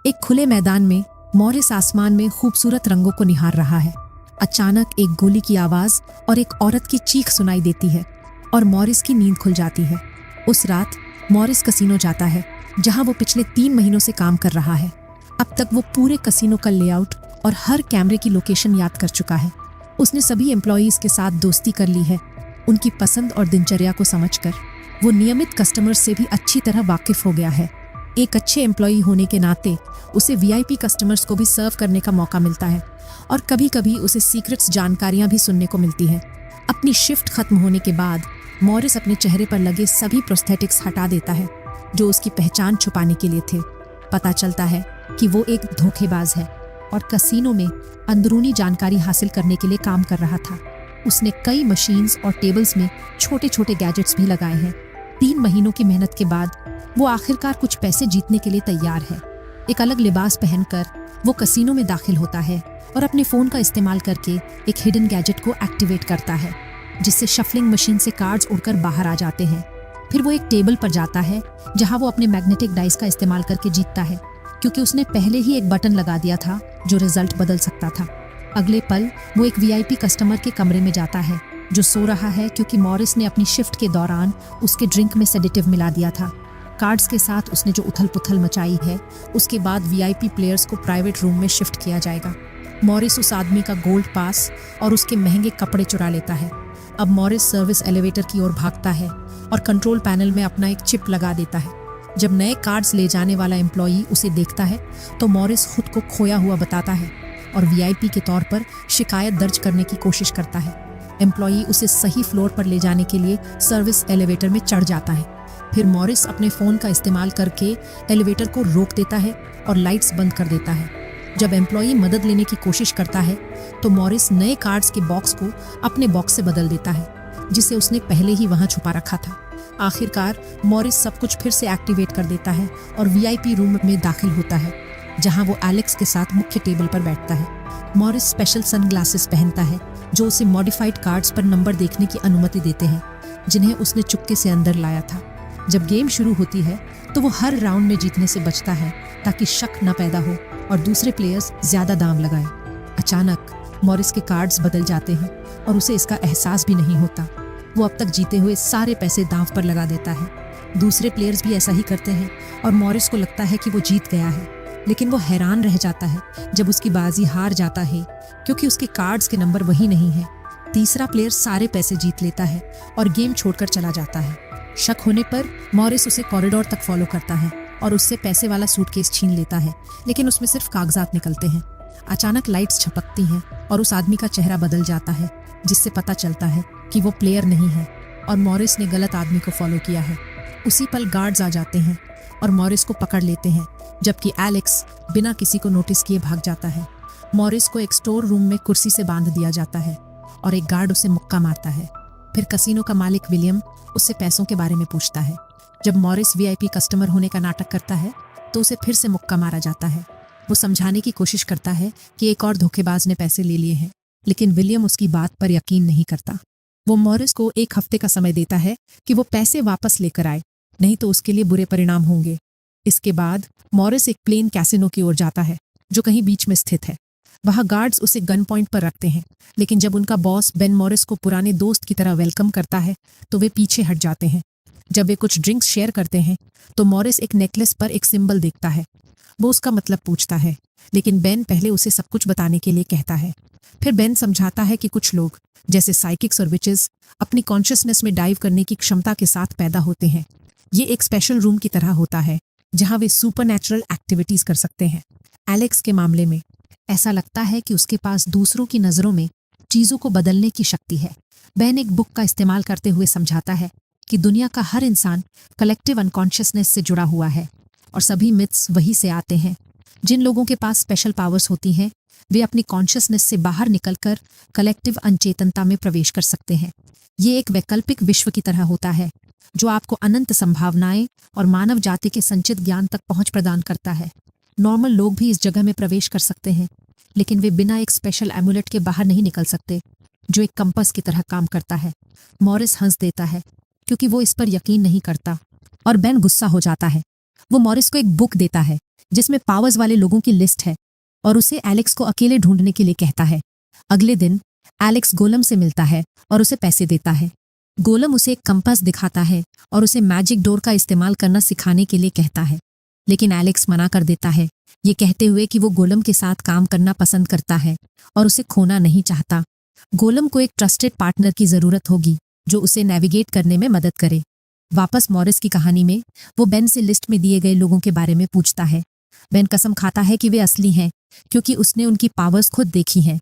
एक खुले मैदान में मॉरिस आसमान में खूबसूरत रंगों को निहार रहा है। अचानक एक गोली की आवाज और एक औरत की चीख सुनाई देती है और मॉरिस की नींद खुल जाती है। उस रात मॉरिस कसीनो जाता है जहां वो पिछले 3 महीनों से काम कर रहा है। अब तक वो पूरे कसीनो का लेआउट और हर कैमरे की लोकेशन याद कर चुका है। उसने सभी एम्प्लॉयज के साथ दोस्ती कर ली है। उनकी पसंद और दिनचर्या को समझकर वो नियमित कस्टमर से भी अच्छी तरह वाकिफ हो गया है। एक अच्छे एम्प्लॉई होने के नाते उसे वीआईपी कस्टमर्स को भी सर्व करने का मौका मिलता है और कभी कभी उसे सीक्रेट्स जानकारियां भी सुनने को मिलती है। अपनी शिफ्ट खत्म होने के बाद मॉरिस अपने चेहरे पर लगे सभी प्रोस्थेटिक्स हटा देता है जो उसकी पहचान छुपाने के लिए थे। पता चलता है कि वो एक धोखेबाज है और कसीनो में अंदरूनी जानकारी हासिल करने के लिए काम कर रहा था। उसने कई मशीन्स और टेबल्स में छोटे छोटे गैजेट्स भी लगाए हैं। 3 महीनों की मेहनत के बाद वो आखिरकार कुछ पैसे जीतने के लिए तैयार है। एक अलग लिबास पहनकर वो कसीनो में दाखिल होता है और अपने फोन का इस्तेमाल करके एक हिडन गैजेट को एक्टिवेट करता है जिससे शफलिंग मशीन से कार्ड्स उड़कर बाहर आ जाते हैं। फिर वो एक टेबल पर जाता है जहां वो अपने मैग्नेटिक डाइस का इस्तेमाल करके जीतता है क्योंकि उसने पहले ही एक बटन लगा दिया था जो रिजल्ट बदल सकता था। अगले पल वो एक वीआईपी कस्टमर के कमरे में जाता है जो सो रहा है क्योंकि मॉरिस ने अपनी शिफ्ट के दौरान उसके ड्रिंक में सेडेटिव मिला दिया था। कार्ड्स के साथ उसने जो उथल पुथल मचाई है उसके बाद वीआईपी प्लेयर्स को प्राइवेट रूम में शिफ्ट किया जाएगा। मॉरिस उस आदमी का गोल्ड पास और उसके महंगे कपड़े चुरा लेता है। अब मॉरिस सर्विस एलिवेटर की ओर भागता है और कंट्रोल पैनल में अपना एक चिप लगा देता है। जब नए कार्ड्स ले जाने वाला एम्प्लॉई उसे देखता है तो मॉरिस खुद को खोया हुआ बताता है और वीआईपी के तौर पर शिकायत दर्ज करने की कोशिश करता है। एम्प्लॉई उसे सही फ्लोर पर ले जाने के लिए सर्विस एलिवेटर में चढ़ जाता है। फिर मॉरिस अपने फ़ोन का इस्तेमाल करके एलिवेटर को रोक देता है और लाइट्स बंद कर देता है। जब एम्प्लॉई मदद लेने की कोशिश करता है तो मॉरिस नए कार्ड्स के बॉक्स को अपने बॉक्स से बदल देता है जिसे उसने पहले ही वहां छुपा रखा था। आखिरकार मॉरिस सब कुछ फिर से एक्टिवेट कर देता है और वीआईपी रूम में दाखिल होता है जहां वो एलेक्स के साथ मुख्य टेबल पर बैठता है। मॉरिस स्पेशल सनग्लासेस पहनता है जो उसे मॉडिफाइड कार्ड्स पर नंबर देखने की अनुमति देते हैं जिन्हें उसने चुपके से अंदर लाया था। जब गेम शुरू होती है तो वो हर राउंड में जीतने से बचता है ताकि शक न पैदा हो और दूसरे प्लेयर्स ज्यादा दाम लगाएं। अचानक मॉरिस के कार्ड्स बदल जाते हैं और उसे इसका एहसास भी नहीं होता। वो अब तक जीते हुए सारे पैसे दांव पर लगा देता है। दूसरे प्लेयर्स भी ऐसा ही करते हैं और मॉरिस को लगता है कि वो जीत गया है, लेकिन वो हैरान रह जाता है जब उसकी बाजी हार जाता है क्योंकि उसके कार्ड्स के नंबर वही नहीं है। तीसरा प्लेयर सारे पैसे जीत लेता है और गेम छोड़कर चला जाता है। शक होने पर मॉरिस उसे कॉरिडोर तक फॉलो करता है और उससे पैसे वाला सूटकेस छीन लेता है, लेकिन उसमें सिर्फ कागजात निकलते हैं। अचानक लाइट्स झपकती हैं और उस आदमी का चेहरा बदल जाता है जिससे पता चलता है कि वो प्लेयर नहीं है और मॉरिस ने गलत आदमी को फॉलो किया है। उसी पल गार्ड्स आ जाते हैं और मॉरिस को पकड़ लेते हैं जबकि एलेक्स बिना किसी को नोटिस किए भाग जाता है। मॉरिस को एक स्टोर रूम में कुर्सी से बांध दिया जाता है और एक गार्ड उसे मुक्का मारता है। फिर कसीनो का मालिक विलियम उससे पैसों के बारे में पूछता है। जब मॉरिस वीआईपी कस्टमर होने का नाटक करता है तो उसे फिर से मुक्का मारा जाता है। वो समझाने की कोशिश करता है कि एक और धोखेबाज ने पैसे ले लिए हैं, लेकिन विलियम उसकी बात पर यकीन नहीं करता। वो मॉरिस को 1 हफ्ते का समय देता है कि वो पैसे वापस लेकर आए, नहीं तो उसके लिए बुरे परिणाम होंगे। इसके बाद मॉरिस एक प्लेन कैसिनो की ओर जाता है जो कहीं बीच में स्थित है। वहाँ गार्ड्स उसे गन पॉइंट पर रखते हैं, लेकिन जब उनका बॉस बेन मॉरिस को पुराने दोस्त की तरह वेलकम करता है तो वे पीछे हट जाते हैं। जब वे कुछ ड्रिंक्स शेयर करते हैं तो मॉरिस एक नेकलेस पर एक सिंबल देखता है। वो उसका मतलब पूछता है, लेकिन बेन पहले उसे सब कुछ बताने के लिए कहता है। फिर बेन समझाता है कि कुछ लोग जैसे साइकिक्स और विचेस अपनी कॉन्शियसनेस में डाइव करने की क्षमता के साथ पैदा होते हैं। ये एक स्पेशल रूम की तरह होता है जहाँ वे सुपरनैचुरल एक्टिविटीज कर सकते हैं। एलेक्स के मामले में ऐसा लगता है कि उसके पास दूसरों की नज़रों में चीज़ों को बदलने की शक्ति है। बेन एक बुक का इस्तेमाल करते हुए समझाता है कि दुनिया का हर इंसान कलेक्टिव अनकॉन्शियसनेस से जुड़ा हुआ है और सभी मिथ्स वही से आते हैं। जिन लोगों के पास स्पेशल पावर्स होती हैं वे अपनी कॉन्शियसनेस से बाहर निकलकर कलेक्टिव अनचेतनता में प्रवेश कर सकते हैं। ये एक वैकल्पिक विश्व की तरह होता है जो आपको अनंत संभावनाएं और मानव जाति के संचित ज्ञान तक पहुंच प्रदान करता है। नॉर्मल लोग भी इस जगह में प्रवेश कर सकते हैं, लेकिन वे बिना एक स्पेशल एमुलेट के बाहर नहीं निकल सकते जो एक कंपास की तरह काम करता है। मॉरिस हंस देता है क्योंकि वो इस पर यकीन नहीं करता और बेन गुस्सा हो जाता है। वो मॉरिस को एक बुक देता है जिसमें पावर्स वाले लोगों की लिस्ट है और उसे एलेक्स को अकेले ढूंढने के लिए कहता है। अगले दिन एलेक्स गोलम से मिलता है और उसे पैसे देता है। गोलम उसे एक कंपास दिखाता है और उसे मैजिक डोर का इस्तेमाल करना सिखाने के लिए कहता है, लेकिन एलेक्स मना कर देता है, ये कहते हुए कि वो गोलम के साथ काम करना पसंद करता है और उसे खोना नहीं चाहता। गोलम को एक ट्रस्टेड पार्टनर की जरूरत होगी जो उसे नेविगेट करने में मदद करे। वापस मॉरिस की कहानी में वो बेन से लिस्ट में दिए गए लोगों के बारे में पूछता है। बेन कसम खाता है कि वे असली हैं क्योंकि उसने उनकी पावर्स खुद देखी हैं।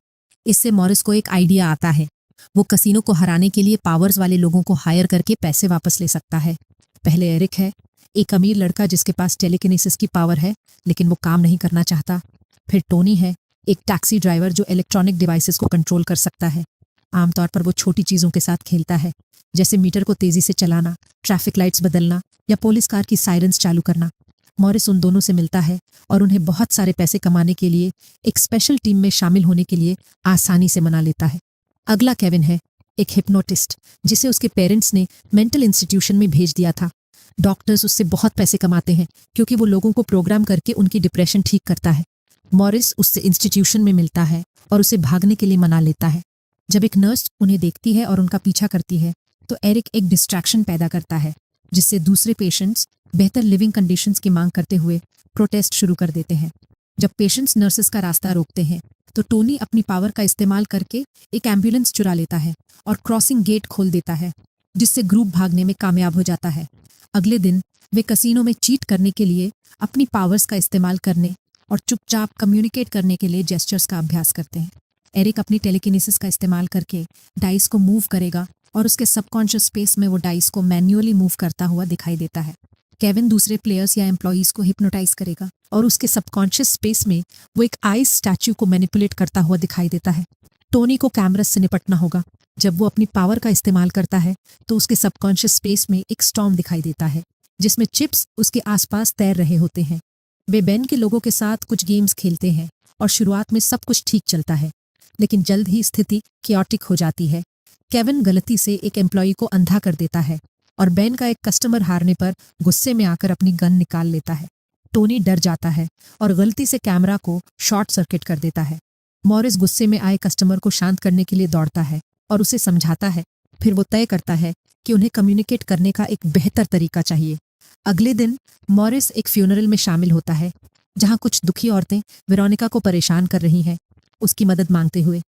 इससे मॉरिस को एक आइडिया आता है। वो कसीनो को हराने के लिए पावर्स वाले लोगों को हायर करके पैसे वापस ले सकता है। पहले एरिक है, एक अमीर लड़का जिसके पास टेलीकिनेसिस की पावर है लेकिन वो काम नहीं करना चाहता। फिर टोनी है, एक टैक्सी ड्राइवर जो इलेक्ट्रॉनिक डिवाइसेस को कंट्रोल कर सकता है। आमतौर पर वो छोटी चीज़ों के साथ खेलता है, जैसे मीटर को तेजी से चलाना, ट्रैफिक लाइट्स बदलना या पुलिस कार की सायरन्स चालू करना। मॉरिस उन दोनों से मिलता है और उन्हें बहुत सारे पैसे कमाने के लिए एक स्पेशल टीम में शामिल होने के लिए आसानी से मना लेता है। अगला केविन है, एक हिप्नोटिस्ट जिसे उसके पेरेंट्स ने मेंटल इंस्टीट्यूशन में भेज दिया था। डॉक्टर्स उससे बहुत पैसे कमाते हैं क्योंकि वो लोगों को प्रोग्राम करके उनकी डिप्रेशन ठीक करता है। मॉरिस उससे इंस्टीट्यूशन में मिलता है और उसे भागने के लिए मना लेता है। जब एक नर्स उन्हें देखती है और उनका पीछा करती है तो एरिक एक डिस्ट्रैक्शन पैदा करता है जिससे दूसरे पेशेंट्स बेहतर लिविंग कंडीशंस की मांग करते हुए प्रोटेस्ट शुरू कर देते हैं। जब पेशेंट्स नर्सेस का रास्ता रोकते हैं तो टोनी अपनी पावर का इस्तेमाल करके एक एम्बुलेंस चुरा लेता है और क्रॉसिंग गेट खोल देता है जिससे ग्रुप भागने में कामयाब हो जाता है। अगले दिन वे कसीनो में चीट करने के लिए अपनी पावर्स का इस्तेमाल करने और चुपचाप कम्युनिकेट करने के लिए जेस्चर्स का अभ्यास करते हैं। एरिक अपनी टेलीकिनेसिस का इस्तेमाल करके डाइस को मूव करेगा और उसके सबकॉन्शियस स्पेस में वो डाइस को मैन्युअली मूव करता हुआ दिखाई देता है। केविन दूसरे प्लेयर्स या एम्प्लॉयज को हिप्नोटाइज करेगा और उसके सबकॉन्शियस स्पेस में वो एक आइस स्टैच्यू को मैनिपुलेट करता हुआ दिखाई देता है। टोनी को कैमरस से निपटना होगा। जब वो अपनी पावर का इस्तेमाल करता है तो उसके सबकॉन्शियस स्पेस में एक स्टॉर्म दिखाई देता है जिसमें चिप्स उसके आसपास तैर रहे होते हैं। वे बेन के लोगों के साथ कुछ गेम्स खेलते हैं और शुरुआत में सब कुछ ठीक चलता है, लेकिन जल्द ही स्थिति कियोटिक हो जाती है। केविन गलती से एक एम्प्लॉई को अंधा कर देता है और बेन का एक कस्टमर हारने पर गुस्से में आकर अपनी गन निकाल लेता है। टोनी डर जाता है और गलती से कैमरा को शॉर्ट सर्किट कर देता है। मॉरिस गुस्से में आए कस्टमर को शांत करने के लिए दौड़ता है और उसे समझाता है। फिर वो तय करता है कि उन्हें कम्युनिकेट करने का एक बेहतर तरीका चाहिए। अगले दिन मॉरिस एक फ्यूनरल में शामिल होता है जहां कुछ दुखी औरतें वेरोनिका को परेशान कर रही हैं, उसकी मदद मांगते हुए।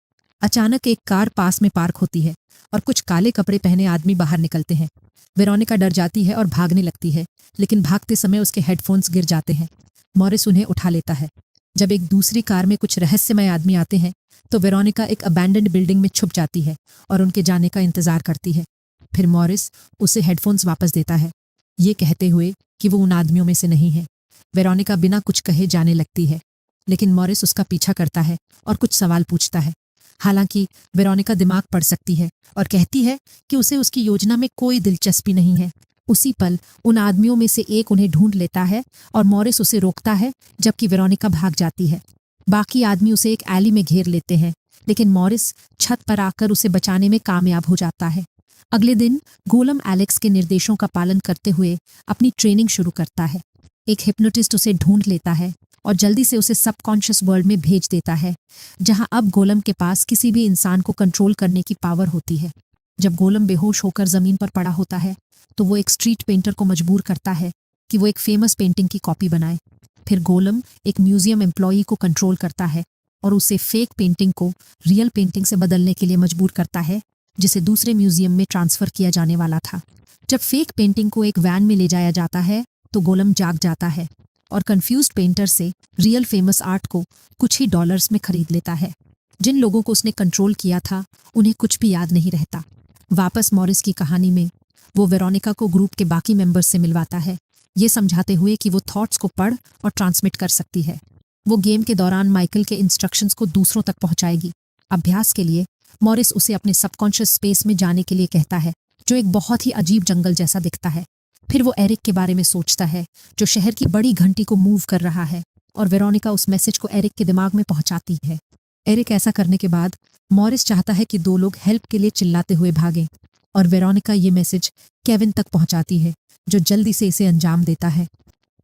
अचानक एक कार पास में पार्क होती है और कुछ काले कपड़े पहने आदमी बाहर निकलते हैं। वेरोनिका डर जाती है और भागने लगती है, लेकिन भागते समय उसके हेडफोन्स गिर जाते हैं। मॉरिस उन्हें उठा लेता है। जब एक दूसरी कार में कुछ रहस्यमय आदमी आते हैं तो वेरोनिका एक अबैंडन्ड बिल्डिंग में छुप जाती है और उनके जाने का इंतजार करती है। फिर मॉरिस उसे हेडफोन्स वापस देता है, ये कहते हुए कि वो उन आदमियों में से नहीं है। वेरोनिका बिना कुछ कहे जाने लगती है, लेकिन मॉरिस उसका पीछा करता है और कुछ सवाल पूछता है। हालांकि वेरोनिका दिमाग पढ़ सकती है और कहती है कि उसे उसकी योजना में कोई दिलचस्पी नहीं है। उसी पल उन आदमियों में से एक उन्हें ढूंढ लेता है और मॉरिस उसे रोकता है जबकि वेरोनिका भाग जाती है। बाकी आदमी उसे एक एली में घेर लेते हैं, लेकिन मॉरिस छत पर आकर उसे बचाने में कामयाब हो जाता है। अगले दिन गोलम एलेक्स के निर्देशों का पालन करते हुए अपनी ट्रेनिंग शुरू करता है। एक हिप्नोटिस्ट उसे ढूंढ लेता है और जल्दी से उसे सबकॉन्शियस वर्ल्ड में भेज देता है जहां अब गोलम के पास किसी भी इंसान को कंट्रोल करने की पावर होती है। जब गोलम बेहोश होकर जमीन पर पड़ा होता है तो वो एक स्ट्रीट पेंटर को मजबूर करता है कि वो एक फेमस पेंटिंग की कॉपी बनाए। फिर गोलम एक म्यूजियम एम्प्लॉई को कंट्रोल करता है और उसे फेक पेंटिंग को रियल पेंटिंग से बदलने के लिए मजबूर करता है जिसे दूसरे म्यूजियम में ट्रांसफर किया जाने वाला था। जब फेक पेंटिंग को एक वैन में ले जाया जाता है तो गोलम जाग जाता है और कंफ्यूज्ड पेंटर से रियल फेमस आर्ट को कुछ ही डॉलर्स में खरीद लेता है। जिन लोगों को उसने कंट्रोल किया था उन्हें कुछ भी याद नहीं रहता। वापस मॉरिस की कहानी में वो वेरोनिका को ग्रुप के बाकी मेंबर्स से मिलवाता है, ये समझाते हुए कि वो थॉट्स को पढ़ और ट्रांसमिट कर सकती है। वो गेम के दौरान माइकल के इंस्ट्रक्शंस को दूसरों तक पहुंचाएगी। अभ्यास के लिए मॉरिस उसे अपने सबकॉन्शियस स्पेस में जाने के लिए कहता है जो एक बहुत ही अजीब जंगल जैसा दिखता है। फिर वो एरिक के बारे में सोचता है जो शहर की बड़ी घंटी को मूव कर रहा है और वेरोनिका उस मैसेज को एरिक के दिमाग में पहुंचाती है। एरिक ऐसा करने के बाद मॉरिस चाहता है कि दो लोग हेल्प के लिए चिल्लाते हुए भागें और वेरोनिका ये मैसेज केविन तक पहुंचाती है जो जल्दी से इसे अंजाम देता है।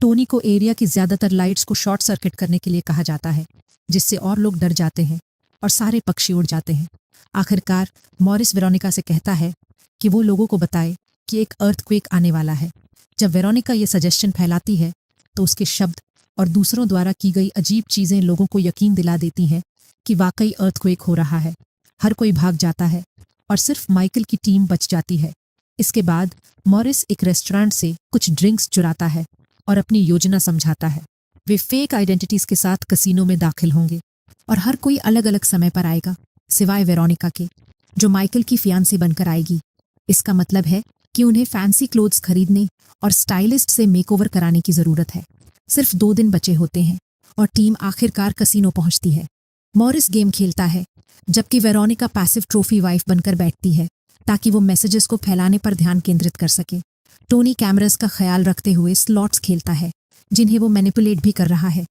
टोनी को एरिया की ज्यादातर लाइट्स को शॉर्ट सर्किट करने के लिए कहा जाता है, जिससे और लोग डर जाते हैं और सारे पक्षी उड़ जाते हैं। आखिरकार मॉरिस वेरोनिका से कहता है कि वो लोगों को बताए कि एक अर्थक्वेक आने वाला है। जब वेरोनिका ये सजेशन फैलाती है तो उसके शब्द और दूसरों द्वारा की गई अजीब चीजें लोगों को यकीन दिला देती हैं कि वाकई अर्थक्वेक हो रहा है। हर कोई भाग जाता है और सिर्फ माइकल की टीम बच जाती है। इसके बाद मॉरिस एक रेस्टोरेंट से कुछ ड्रिंक्स चुराता है और अपनी योजना समझाता है। वे फेक आइडेंटिटीज के साथ कसीनो में दाखिल होंगे और हर कोई अलग अलग समय पर आएगा, सिवाय वेरोनिका के, जो माइकल की फियांसे बनकर आएगी। इसका मतलब है कि उन्हें फैंसी क्लोथ्स खरीदने और स्टाइलिस्ट से मेकओवर कराने की जरूरत है। सिर्फ 2 दिन बचे होते हैं और टीम आखिरकार कसीनो पहुंचती है। मॉरिस गेम खेलता है जबकि वेरोनिका पैसिव ट्रॉफी वाइफ बनकर बैठती है ताकि वो मैसेजेस को फैलाने पर ध्यान केंद्रित कर सके। टोनी कैमरास का ख्याल रखते हुए स्लॉट्स खेलता है जिन्हें वो मैनिपुलेट भी कर रहा है।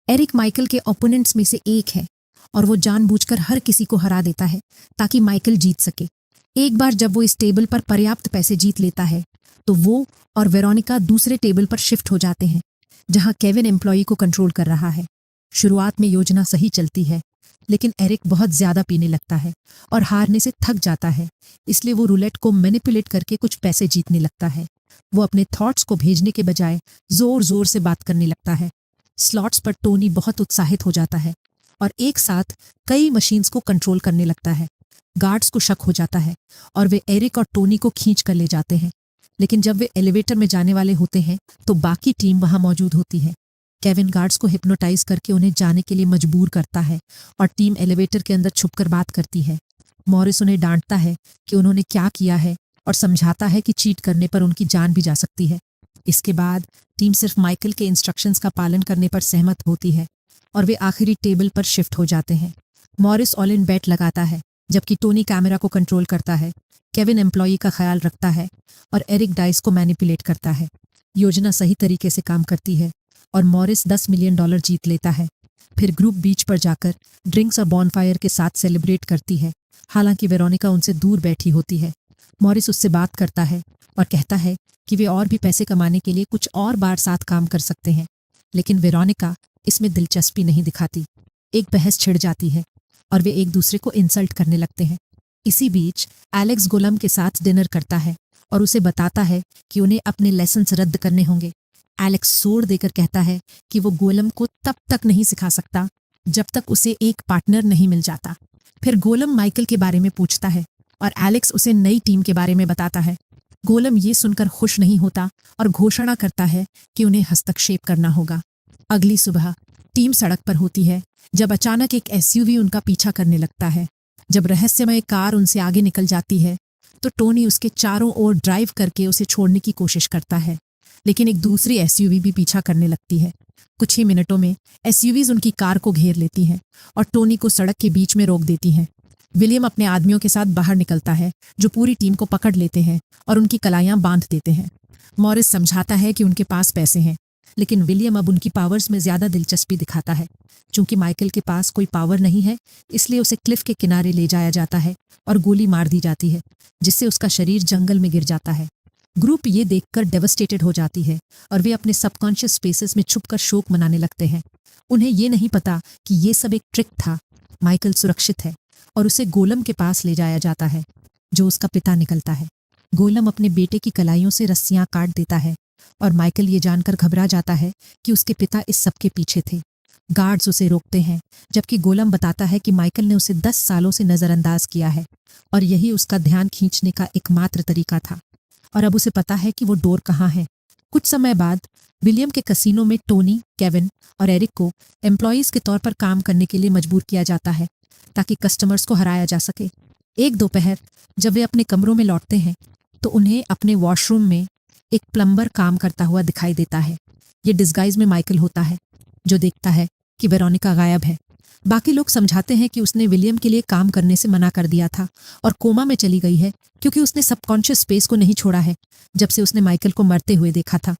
एरिक माइकल के ओपोनेंट्स में से एक है और वो जानबूझकर हर किसी को हरा देता है ताकि माइकल जीत सके। एक बार जब वो इस टेबल पर पर्याप्त पैसे जीत लेता है तो वो और वेरोनिका दूसरे टेबल पर शिफ्ट हो जाते हैं जहां केविन एम्प्लॉई को कंट्रोल कर रहा है। शुरुआत में योजना सही चलती है, लेकिन एरिक बहुत ज्यादा पीने लगता है और हारने से थक जाता है, इसलिए वो रूलेट को मैनिपुलेट करके कुछ पैसे जीतने लगता है। वो अपने थॉट्स को भेजने के बजाय जोर जोर से बात करने लगता है। स्लॉट्स पर टोनी बहुत उत्साहित हो जाता है और एक साथ कई मशीन्स को कंट्रोल करने लगता है। गार्ड्स को शक हो जाता है और वे एरिक और टोनी को खींच कर ले जाते हैं, लेकिन जब वे एलिवेटर में जाने वाले होते हैं तो बाकी टीम वहां मौजूद होती है। केविन गार्ड्स को हिप्नोटाइज करके उन्हें जाने के लिए मजबूर करता है और टीम एलिवेटर के अंदर छुपकर बात करती है। मॉरिस उन्हें डांटता है कि उन्होंने क्या किया है और समझाता है कि चीट करने पर उनकी जान भी जा सकती है। इसके बाद टीम सिर्फ माइकल के इंस्ट्रक्शंस का पालन करने पर सहमत होती है और वे आखिरी टेबल पर शिफ्ट हो जाते हैं। मॉरिस ऑल इन बेट लगाता है जबकि टोनी कैमरा को कंट्रोल करता है, केविन एम्प्लॉई का ख्याल रखता है और एरिक डाइस को मैनिपुलेट करता है। योजना सही तरीके से काम करती है और मॉरिस $10 मिलियन जीत लेता है। फिर ग्रुप बीच पर जाकर ड्रिंक्स और बॉनफायर के साथ सेलिब्रेट करती है। हालांकि वेरोनिका उनसे दूर बैठी होती है। मॉरिस उससे बात करता है और कहता है कि वे और भी पैसे कमाने के लिए कुछ और बार साथ काम कर सकते हैं, लेकिन वेरोनिका इसमें दिलचस्पी नहीं दिखाती। एक बहस छिड़ जाती है और वे एक दूसरे को इंसल्ट करने लगते हैं। इसी बीच एलेक्स गोलम के साथ डिनर करता है और उसे बताता है कि उन्हें अपने लेसन्स रद्द करने होंगे। एलेक्स सोर देकर कहता है कि वो गोलम को तब तक नहीं सिखा सकता जब तक उसे एक पार्टनर नहीं मिल जाता। फिर गोलम माइकल के बारे में पूछता है और एलेक्स उसे नई टीम के बारे में बताता है। गोलम ये सुनकर खुश नहीं होता और घोषणा करता है कि उन्हें हस्तक्षेप करना होगा। अगली सुबह टीम सड़क पर होती है जब अचानक एक एसयूवी उनका पीछा करने लगता है। जब रहस्यमय कार उनसे आगे निकल जाती है तो टोनी उसके चारों ओर ड्राइव करके उसे छोड़ने की कोशिश करता है, लेकिन एक दूसरी एसयूवी भी पीछा करने लगती है। कुछ ही मिनटों में एसयूवीज उनकी कार को घेर लेती हैं और टोनी को सड़क के बीच में रोक देती हैं। विलियम अपने आदमियों के साथ बाहर निकलता है जो पूरी टीम को पकड़ लेते हैं और उनकी कलाइयां बांध देते हैं। मॉरिस समझाता है कि उनके पास पैसे हैं, लेकिन विलियम अब उनकी पावर्स में ज्यादा दिलचस्पी दिखाता है। चूंकि माइकल के पास कोई पावर नहीं है, इसलिए उसे क्लिफ के किनारे ले जाया जाता है और गोली मार दी जाती है, जिससे उसका शरीर जंगल में गिर जाता है। ग्रुप ये देखकर डेवस्टेटेड हो जाती है और वे अपने सबकॉन्शियस स्पेसेस में छुपकर शोक मनाने लगते हैं। उन्हें ये नहीं पता कि ये सब एक ट्रिक था। माइकल सुरक्षित है और उसे गोलम के पास ले जाया जाता है, जो उसका पिता निकलता है। गोलम अपने बेटे की कलाइयों से रस्सियां काट देता है और माइकल ये जानकर घबरा जाता है कि उसके पिता इस सब के पीछे थे। गार्ड्स उसे रोकते हैं, जबकि गोलम बताता है कि माइकल ने उसे 10 सालों से नजरअंदाज किया है और यही उसका ध्यान खींचने का एकमात्र तरीका था, और अब उसे पता है कि वो डोर कहाँ है। कुछ समय बाद विलियम के कसीनो में टोनी, केविन और एरिक को एम्प्लॉइज के तौर पर काम करने के लिए मजबूर किया जाता है ताकि कस्टमर्स को हराया जा सके। एक दोपहर जब वे अपने कमरों में लौटते हैं तो उन्हें अपने वॉशरूम में एक प्लम्बर काम करता हुआ दिखाई देता है। ये डिस्गाइज में माइकल होता है, जो देखता है कि वेरोनिका गायब है। बाकी लोग समझाते हैं कि उसने विलियम के लिए काम करने से मना कर दिया था और कोमा में चली गई है क्योंकि उसने सबकॉन्शियस स्पेस को नहीं छोड़ा है जब से उसने माइकल को मरते हुए देखा था।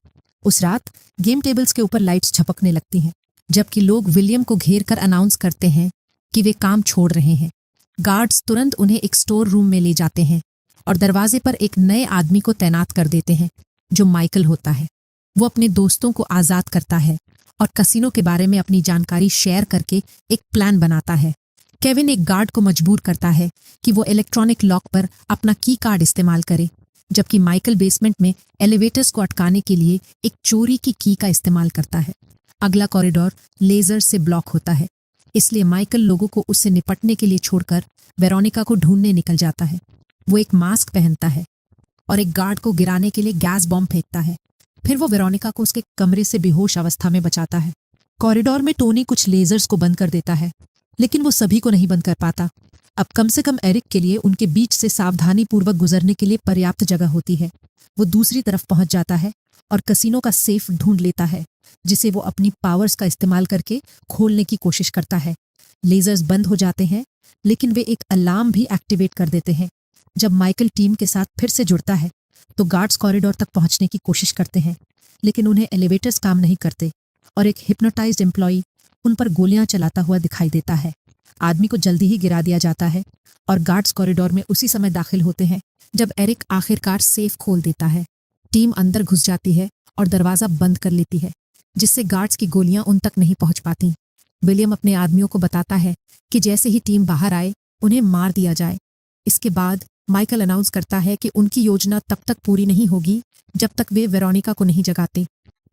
उस रात गेम टेबल्स के ऊपर लाइट्स झपकने लगती हैं, जबकि लोग विलियम को घेर कर अनाउंस करते हैं कि वे काम छोड़ रहे हैं। गार्ड्स तुरंत उन्हें एक स्टोर रूम में ले जाते हैं और दरवाजे पर एक नए आदमी को तैनात कर देते हैं, जो माइकल होता है। वो अपने दोस्तों को आज़ाद करता है और कसिनो के बारे में अपनी जानकारी शेयर करके एक प्लान बनाता है। केविन एक गार्ड को मजबूर करता है कि वो इलेक्ट्रॉनिक लॉक पर अपना की कार्ड इस्तेमाल करे, जबकि माइकल बेसमेंट में एलिवेटर्स को अटकाने के लिए एक चोरी की की का इस्तेमाल करता है। अगला कॉरिडोर लेजर से ब्लॉक होता है, इसलिए माइकल लोगों को उससे निपटने के लिए छोड़कर वेरोनिका को ढूंढने निकल जाता है। वो एक मास्क पहनता है और एक गार्ड को गिराने के लिए गैस बॉम्ब फेंकता है। फिर वो वेरोनिका को उसके कमरे से बेहोश अवस्था में बचाता है। कॉरिडोर में टोनी कुछ लेजर्स को बंद कर देता है, लेकिन वो सभी को नहीं बंद कर पाता। अब कम से कम एरिक के लिए उनके बीच से सावधानी पूर्वक गुजरने के लिए पर्याप्त जगह होती है। वो दूसरी तरफ पहुंच जाता है और कसिनो का सेफ ढूंढ लेता है, जिसे वो अपनी पावर्स का इस्तेमाल करके खोलने की कोशिश करता है। लेजर्स बंद हो जाते हैं, लेकिन वे एक अलार्म भी एक्टिवेट कर देते हैं। जब माइकल टीम के साथ फिर से जुड़ता है तो गार्ड्स कॉरिडोर तक पहुंचने की कोशिश करते हैं, लेकिन उन्हें एलिवेटर्स काम नहीं करते और एक हिप्नोटाइज्ड एम्प्लॉई उन पर गोलियां चलाता हुआ दिखाई देता है। आदमी को जल्दी ही गिरा दिया जाता है और गार्ड्स कॉरिडोर में उसी समय दाखिल होते हैं जब एरिक आखिरकार सेफ खोल देता है। टीम अंदर घुस जाती है और दरवाजा बंद कर लेती है, जिससे गार्ड्स की गोलियां उन तक नहीं पहुंच पाती। विलियम अपने आदमियों को बताता है कि जैसे ही टीम बाहर आए उन्हें मार दिया जाए। इसके बाद माइकल अनाउंस करता है कि उनकी योजना तब तक पूरी नहीं होगी जब तक वे वेरोनिका को नहीं जगाते।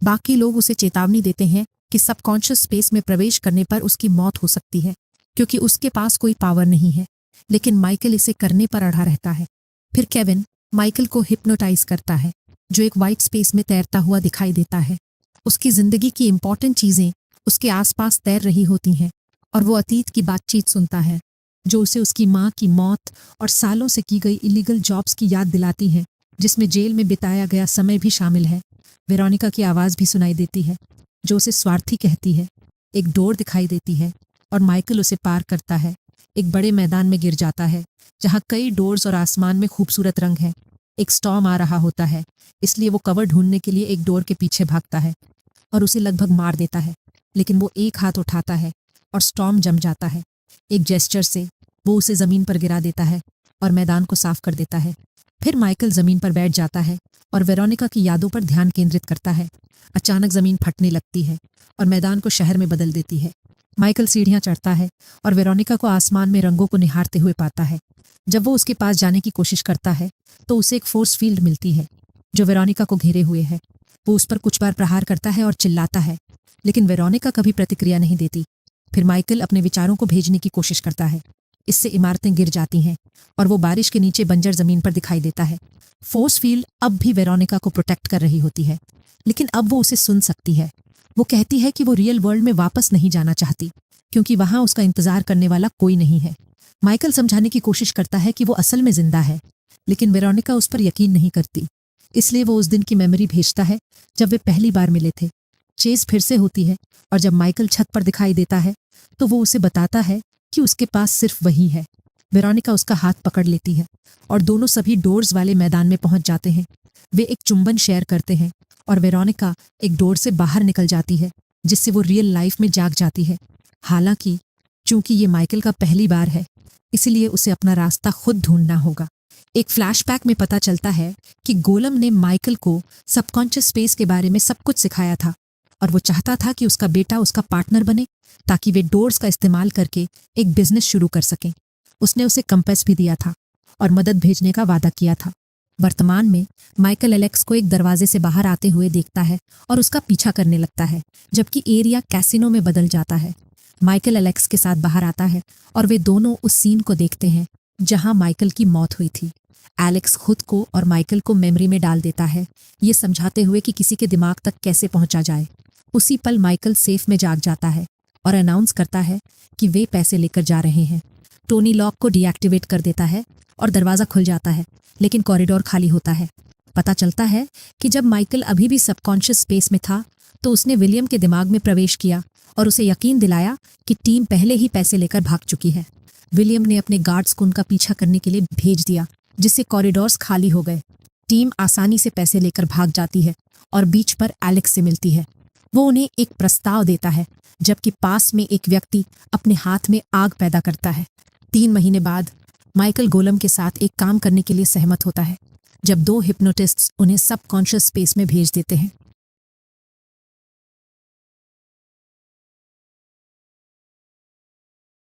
बाकी लोग उसे चेतावनी देते हैं कि सबकॉन्शियस स्पेस में प्रवेश करने पर उसकी मौत हो सकती है, क्योंकि उसके पास कोई पावर नहीं है, लेकिन माइकल इसे करने पर अड़ा रहता है। फिर केविन माइकल को हिप्नोटाइज करता है, जो एक वाइट स्पेस में तैरता हुआ दिखाई देता है। उसकी जिंदगी की इंपॉर्टेंट चीजें उसके आसपास तैर रही होती हैं और वो अतीत की बातचीत सुनता है, जो उसे उसकी माँ की मौत और सालों से की गई इलीगल जॉब्स की याद दिलाती है, जिसमें जेल में बिताया गया समय भी शामिल है। वेरोनिका की आवाज़ भी सुनाई देती है, जो उसे स्वार्थी कहती है। एक डोर दिखाई देती है और माइकल उसे पार करता है। एक बड़े मैदान में गिर जाता है, जहाँ कई डोर्स और आसमान में खूबसूरत रंग है। एक स्टॉर्म आ रहा होता है, इसलिए वो कवर ढूंढने के लिए एक डोर के पीछे भागता है और उसे लगभग मार देता है, लेकिन वो एक हाथ उठाता है और स्टॉर्म जम जाता है। एक जेस्चर से वो उसे ज़मीन पर गिरा देता है और मैदान को साफ कर देता है। फिर माइकल ज़मीन पर बैठ जाता है और वेरोनिका की यादों पर ध्यान केंद्रित करता है। अचानक ज़मीन फटने लगती है और मैदान को शहर में बदल देती है। माइकल सीढ़ियाँ चढ़ता है और वेरोनिका को आसमान में रंगों को निहारते हुए पाता है। जब वो उसके पास जाने की कोशिश करता है तो उसे एक फोर्स फील्ड मिलती है, जो वेरोनिका को घेरे हुए है। वो उस पर कुछ बार प्रहार करता है और चिल्लाता है, लेकिन वेरोनिका कभी प्रतिक्रिया नहीं देती। फिर माइकल अपने विचारों को भेजने की कोशिश करता है। इससे इमारतें गिर जाती हैं और वो बारिश के नीचे बंजर जमीन पर दिखाई देता है। फोर्स फील्ड अब भी वेरोनिका को प्रोटेक्ट कर रही होती है, लेकिन अब वो उसे सुन सकती है। वो कहती है कि वो रियल वर्ल्ड में वापस नहीं जाना चाहती, क्योंकि वहां उसका इंतजार करने वाला कोई नहीं है। माइकल समझाने की कोशिश करता है कि वो असल में जिंदा है, लेकिन वेरोनिका उस पर यकीन नहीं करती। इसलिए वो उस दिन की मेमोरी भेजता है जब वे पहली बार मिले थे। चेज फिर से होती है और जब माइकल छत पर दिखाई देता है तो वो उसे बताता है कि उसके पास सिर्फ वही है। वेरोनिका उसका हाथ पकड़ लेती है और दोनों सभी डोर्स वाले मैदान में पहुंच जाते हैं। वे एक चुंबन शेयर करते हैं और वेरोनिका एक डोर से बाहर निकल जाती है, जिससे वो रियल लाइफ में जाग जाती है। हालांकि चूंकि ये माइकल का पहली बार है, इसलिए उसे अपना रास्ता खुद ढूंढना होगा। एक फ्लैशबैक में पता चलता है कि गोलम ने माइकल को सबकॉन्शियस स्पेस के बारे में सब कुछ सिखाया था और वो चाहता था कि उसका बेटा उसका पार्टनर बने, ताकि वे डोर्स का इस्तेमाल करके एक बिजनेस शुरू कर सकें। उसने उसे कंपास भी दिया था और मदद भेजने का वादा किया था। वर्तमान में माइकल एलेक्स को एक दरवाजे से बाहर आते हुए देखता है और उसका पीछा करने लगता है, जबकि एरिया कैसीनो में बदल जाता है। माइकल एलेक्स के साथ बाहर आता है और वे दोनों उस सीन को देखते हैं जहां माइकल की मौत हुई थी। एलेक्स खुद को और माइकल को मेमोरी में डाल देता है, ये समझाते हुए कि किसी के दिमाग तक कैसे पहुंचा जाए। उसी पल माइकल सेफ में जाग जाता है और अनाउंस करता है कि वे पैसे लेकर जा रहे हैं। टोनी लॉक को डीएक्टिवेट कर देता है और दरवाज़ा खुल जाता है, लेकिन कॉरिडोर खाली होता है। पता चलता है कि जब माइकल अभी भी सबकॉन्शियस स्पेस में था तो उसने विलियम के दिमाग में प्रवेश किया और उसे यकीन दिलाया कि टीम पहले ही पैसे लेकर भाग चुकी है। विलियम ने अपने गार्ड्स को उनका पीछा करने के लिए भेज दिया, जिससे कॉरिडोर्स खाली हो गए। टीम आसानी से पैसे लेकर भाग जाती है और बीच पर एलेक्स से मिलती है। वो उन्हें एक प्रस्ताव देता है, जबकि पास में एक व्यक्ति अपने हाथ में आग पैदा करता है। 3 महीने बाद माइकल गोलम के साथ एक काम करने के लिए सहमत होता है, जब 2 हिप्नोटिस्ट्स उन्हें सबकॉन्शियस स्पेस में भेज देते हैं।